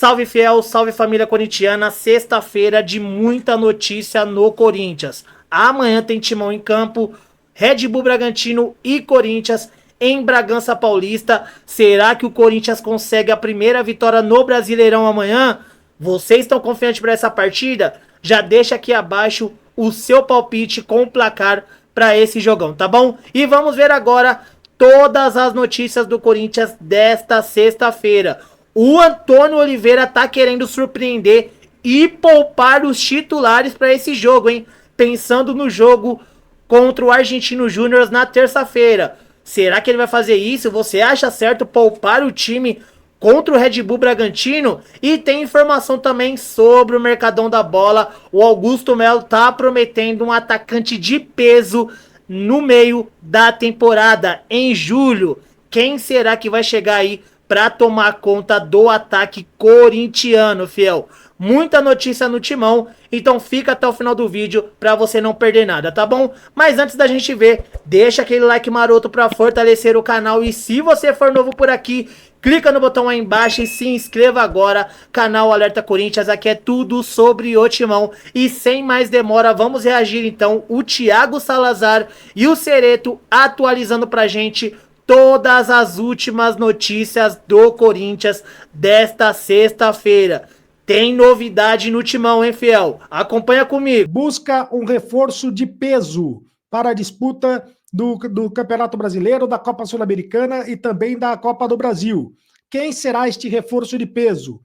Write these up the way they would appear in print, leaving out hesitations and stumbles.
Salve fiel, salve família corintiana, sexta-feira de muita notícia no Corinthians. Amanhã tem Timão em campo, Red Bull Bragantino e Corinthians em Bragança Paulista. Será que o Corinthians consegue a primeira vitória no Brasileirão amanhã? Vocês estão confiantes para essa partida? Já deixa aqui abaixo o seu palpite com o placar para esse jogão, tá bom? E vamos ver agora todas as notícias do Corinthians desta sexta-feira. O Antônio Oliveira tá querendo surpreender e poupar os titulares para esse jogo, hein? Pensando no jogo contra o Argentino Júnior na terça-feira. Será que ele vai fazer isso? Você acha certo poupar o time contra o Red Bull Bragantino? E tem informação também sobre o Mercadão da Bola. O Augusto Melo tá prometendo um atacante de peso no meio da temporada, em julho. Quem será que vai chegar aí para tomar conta do ataque corintiano, fiel? Muita notícia no Timão, então fica até o final do vídeo para você não perder nada, tá bom? Mas antes da gente ver, deixa aquele like maroto para fortalecer o canal, e se você for novo por aqui, clica no botão aí embaixo e se inscreva agora. Canal Alerta Corinthians, aqui é tudo sobre o Timão. E sem mais demora, vamos reagir então. O Thiago Salazar e o Cereto atualizando pra gente todas as últimas notícias do Corinthians desta sexta-feira. Tem novidade no Timão, hein, fiel? Acompanha comigo. Busca um reforço de peso para a disputa do Campeonato Brasileiro, da Copa Sul-Americana e também da Copa do Brasil. Quem será este reforço de peso?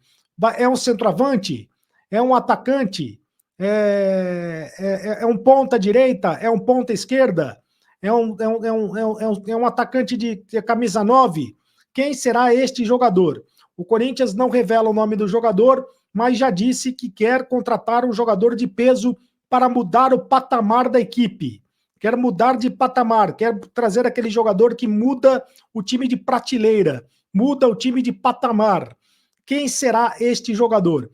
É um centroavante? É um atacante? É um ponta-direita? É um ponta-esquerda? É um atacante de camisa 9? Quem será este jogador? O Corinthians não revela o nome do jogador, mas já disse que quer contratar um jogador de peso para mudar o patamar da equipe. Quer mudar de patamar, quer trazer aquele jogador que muda o time de prateleira, muda o time de patamar. Quem será este jogador?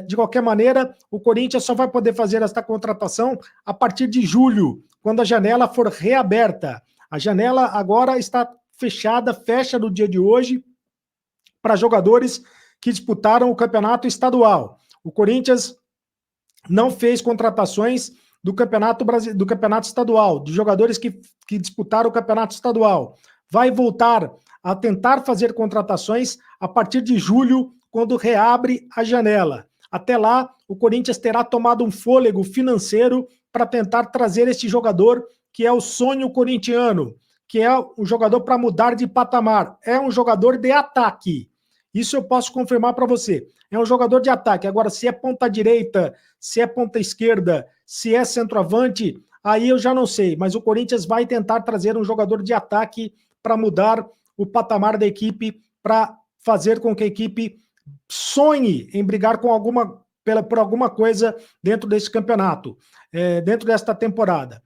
De qualquer maneira, o Corinthians só vai poder fazer esta contratação a partir de julho, quando a janela for reaberta. A janela agora está fechada, fecha no dia de hoje, para jogadores que disputaram o campeonato estadual. O Corinthians não fez contratações do campeonato estadual, de jogadores que disputaram o campeonato estadual. Vai voltar a tentar fazer contratações a partir de julho, quando reabre a janela. Até lá, o Corinthians terá tomado um fôlego financeiro para tentar trazer este jogador, que é o sonho corintiano, que é um jogador para mudar de patamar. É um jogador de ataque. Isso eu posso confirmar para você. É um jogador de ataque. Agora, se é ponta-direita, se é ponta-esquerda, se é centroavante, aí eu já não sei. Mas o Corinthians vai tentar trazer um jogador de ataque para mudar o patamar da equipe, para fazer com que a equipe sonhe em brigar por alguma coisa dentro desse campeonato, dentro desta temporada.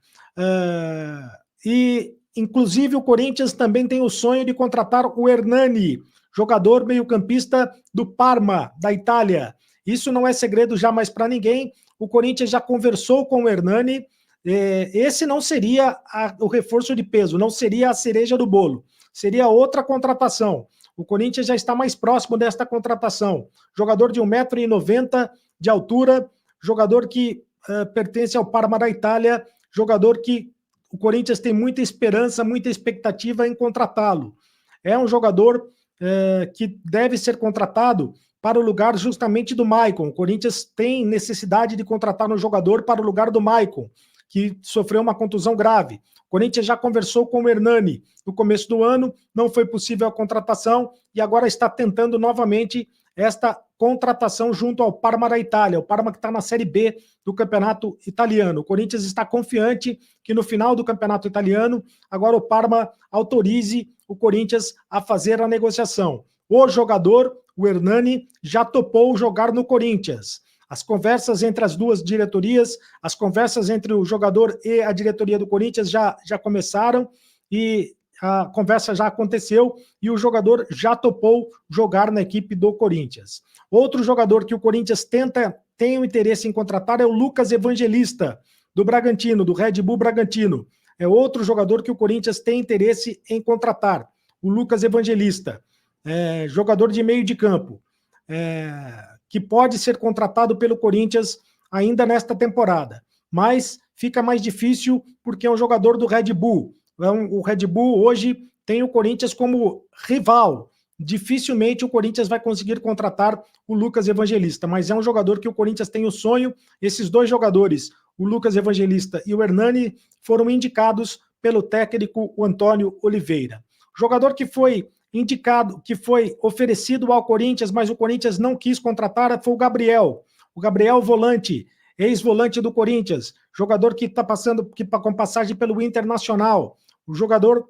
E, inclusive, o Corinthians também tem o sonho de contratar o Hernani, jogador meio-campista do Parma, da Itália. Isso não é segredo já mais para ninguém. O Corinthians já conversou com o Hernani. Esse não seria o reforço de peso, não seria a cereja do bolo. Seria outra contratação. O Corinthians já está mais próximo desta contratação. Jogador de 1,90 m de altura, jogador que pertence ao Parma da Itália, jogador que o Corinthians tem muita esperança, muita expectativa em contratá-lo. É um jogador que deve ser contratado para o lugar justamente do Maicon. O Corinthians tem necessidade de contratar um jogador para o lugar do Maicon, que sofreu uma contusão grave. O Corinthians já conversou com o Hernani no começo do ano, não foi possível a contratação e agora está tentando novamente esta contratação junto ao Parma da Itália, o Parma que está na Série B do campeonato italiano. O Corinthians está confiante que no final do campeonato italiano, agora o Parma autorize o Corinthians a fazer a negociação. O jogador, o Hernani, já topou jogar no Corinthians. As conversas entre as duas diretorias, as conversas entre o jogador e a diretoria do Corinthians já começaram e a conversa já aconteceu e o jogador já topou jogar na equipe do Corinthians. Outro jogador que o Corinthians tem o interesse em contratar é o Lucas Evangelista, do Bragantino, do Red Bull Bragantino. É outro jogador que o Corinthians tem interesse em contratar, o Lucas Evangelista, jogador de meio de campo. que pode ser contratado pelo Corinthians ainda nesta temporada. Mas fica mais difícil porque é um jogador do Red Bull. O Red Bull hoje tem o Corinthians como rival. Dificilmente o Corinthians vai conseguir contratar o Lucas Evangelista, mas é um jogador que o Corinthians tem o sonho. Esses dois jogadores, o Lucas Evangelista e o Hernani, foram indicados pelo técnico Antônio Oliveira. Jogador que foi indicado, que foi oferecido ao Corinthians, mas o Corinthians não quis contratar, foi o Gabriel. O Gabriel volante, ex-volante do Corinthians, jogador que está passando com passagem pelo Internacional. O jogador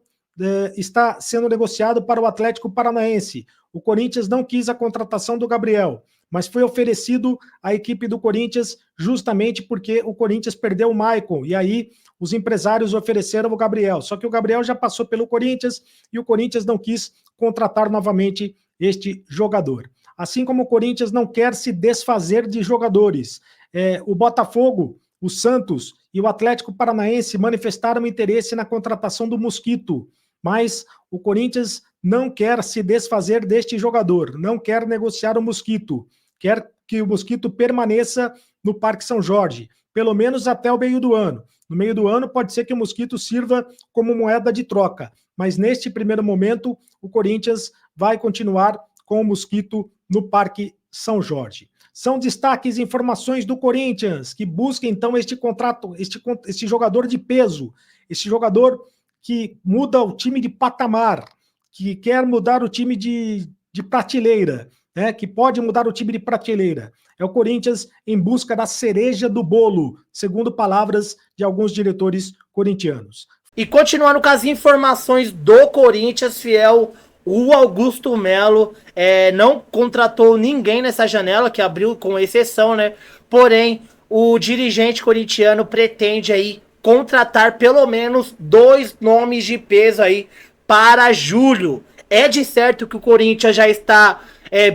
está sendo negociado para o Atlético Paranaense. O Corinthians não quis a contratação do Gabriel, mas foi oferecido à equipe do Corinthians justamente porque o Corinthians perdeu o Maicon, e aí os empresários ofereceram o Gabriel. Só que o Gabriel já passou pelo Corinthians e o Corinthians não quis contratar novamente este jogador. Assim como o Corinthians não quer se desfazer de jogadores. O Botafogo, o Santos e o Atlético Paranaense manifestaram interesse na contratação do Mosquito, mas o Corinthians não quer se desfazer deste jogador, não quer negociar o Mosquito, quer que o Mosquito permaneça no Parque São Jorge, pelo menos até o meio do ano. No meio do ano pode ser que o Mosquito sirva como moeda de troca, mas neste primeiro momento o Corinthians vai continuar com o Mosquito no Parque São Jorge. São destaques e informações do Corinthians, que busca então este contrato, este jogador de peso, este jogador que muda o time de patamar, que quer mudar o time de prateleira, né? Que pode mudar o time de prateleira. É o Corinthians em busca da cereja do bolo, segundo palavras de alguns diretores corintianos. E continuando com as informações do Corinthians, fiel, o Augusto Melo não contratou ninguém nessa janela, que abriu com exceção, né? Porém, o dirigente corintiano pretende aí contratar pelo menos 2 nomes de peso aí para julho. É de certo que o Corinthians já está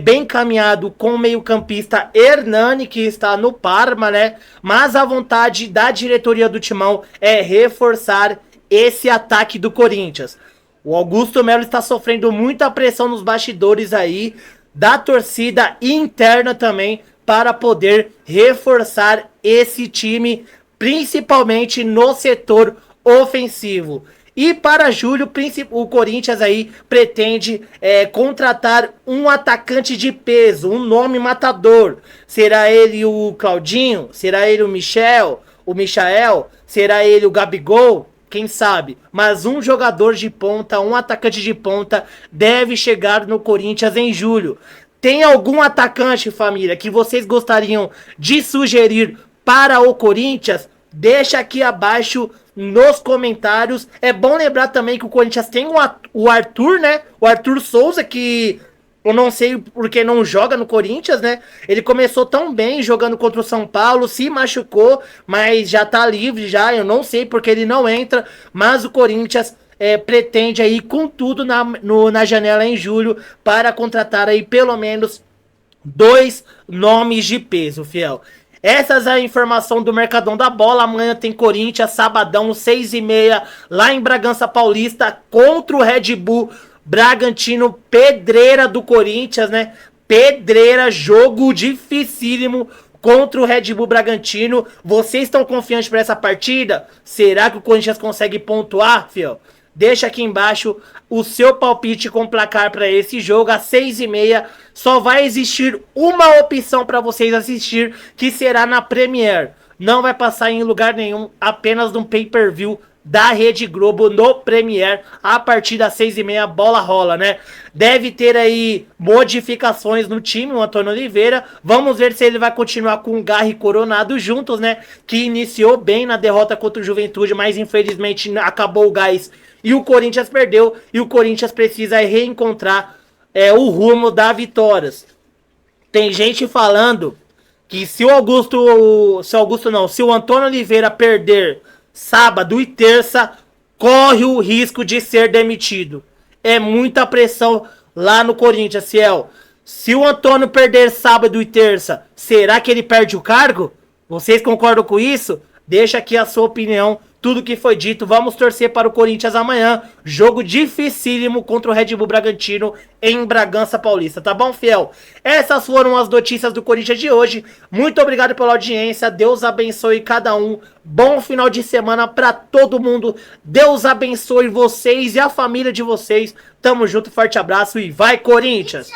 bem encaminhado com o meio-campista Hernani, que está no Parma, né? Mas a vontade da diretoria do Timão é reforçar esse ataque do Corinthians. O Augusto Melo está sofrendo muita pressão nos bastidores aí, da torcida interna também, para poder reforçar esse time, principalmente no setor ofensivo. E para julho, o Corinthians aí pretende contratar um atacante de peso, um nome matador. Será ele o Claudinho? Será ele o Michael? Será ele o Gabigol? Quem sabe? Mas um jogador de ponta, um atacante de ponta, deve chegar no Corinthians em julho. Tem algum atacante, família, que vocês gostariam de sugerir para o Corinthians? Deixa aqui abaixo nos comentários. É bom lembrar também que o Corinthians tem o Arthur, né? O Arthur Souza, que eu não sei porque não joga no Corinthians, né? Ele começou tão bem jogando contra o São Paulo, se machucou, mas já tá livre já. Eu não sei porque ele não entra, mas o Corinthians pretende aí com tudo na janela em julho para contratar aí pelo menos 2 nomes de peso, fiel. Essa é a informação do Mercadão da Bola. Amanhã tem Corinthians, sabadão, 6h30, lá em Bragança Paulista, contra o Red Bull Bragantino, pedreira do Corinthians, né? Pedreira, jogo dificílimo contra o Red Bull Bragantino. Vocês estão confiantes para essa partida? Será que o Corinthians consegue pontuar, fiel? Deixa aqui embaixo o seu palpite com placar para esse jogo. Às 6h30 só vai existir uma opção para vocês assistir, que será na Premiere. Não vai passar em lugar nenhum, apenas no pay-per-view da Rede Globo no Premiere. A partir das 6h30 a bola rola, né? Deve ter aí modificações no time, o Antônio Oliveira. Vamos ver se ele vai continuar com o Garra e Coronado juntos, né? Que iniciou bem na derrota contra o Juventude, mas infelizmente acabou o gás e o Corinthians perdeu. E o Corinthians precisa reencontrar o rumo das vitórias. Tem gente falando que se o Antônio Oliveira perder sábado e terça, corre o risco de ser demitido. É muita pressão lá no Corinthians, fiel. Se o Antônio perder sábado e terça, será que ele perde o cargo? Vocês concordam com isso? Deixa aqui a sua opinião tudo que foi dito. Vamos torcer para o Corinthians amanhã. Jogo dificílimo contra o Red Bull Bragantino em Bragança Paulista. Tá bom, fiel? Essas foram as notícias do Corinthians de hoje. Muito obrigado pela audiência. Deus abençoe cada um. Bom final de semana para todo mundo. Deus abençoe vocês e a família de vocês. Tamo junto, forte abraço e vai, Corinthians!